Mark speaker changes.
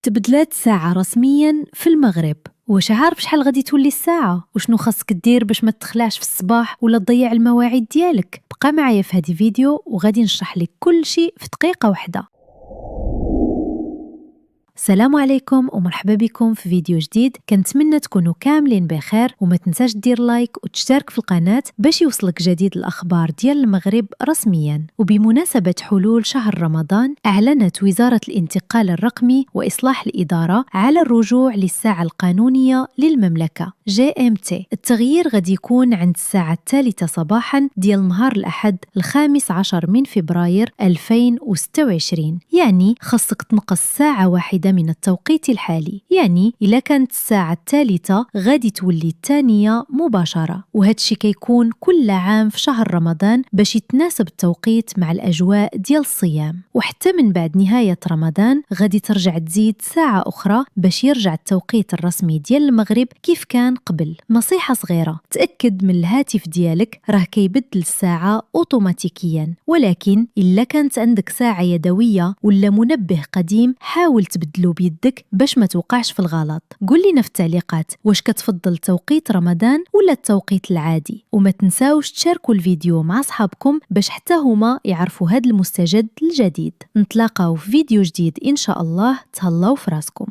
Speaker 1: تبدلات ساعة رسميا في المغرب. واش عارف شحال غادي تولي الساعة؟ وشنو خاصك دير باش ما تخلعش في الصباح ولا تضيع المواعيد ديالك؟ بقى معايا في هذه فيديو وغادي نشرح لك كل شيء في دقيقة واحدة. السلام عليكم ومرحبا بكم في فيديو جديد. كنتمنى تكونوا كاملين بخير وما تنساش دير لايك وتشترك في القناة باش يوصلك جديد الأخبار ديال المغرب رسميا. وبمناسبة حلول شهر رمضان، أعلنت وزارة الانتقال الرقمي وإصلاح الإدارة على الرجوع للساعة القانونية للمملكة GMT. التغيير غادي يكون عند الساعة 3 صباحا ديال نهار الأحد 15 من فبراير 2026. يعني خاصك تنقص ساعة واحدة من التوقيت الحالي، يعني إلا كانت الساعة 3 غادي تولي 2 مباشرة. وهذا الشيء كيكون كل عام في شهر رمضان باش يتناسب التوقيت مع الأجواء ديال الصيام. وحتى من بعد نهاية رمضان غادي ترجع تزيد ساعة أخرى باش يرجع التوقيت الرسمي ديال المغرب كيف كان قبل. نصيحة صغيرة، تأكد من الهاتف ديالك راه كيبدل الساعة أوتوماتيكيا، ولكن إلا كانت عندك ساعة يدوية ولا منبه قديم حاول تبدلو بيدك باش ما توقعش في الغلط. قول لنا في التعليقات واش كتفضل توقيت رمضان ولا التوقيت العادي، وما تنساوش تشاركوا الفيديو مع أصحابكم باش حتى هما يعرفوا هذا المستجد الجديد. نتلاقاو في فيديو جديد إن شاء الله. تهلاو في راسكم.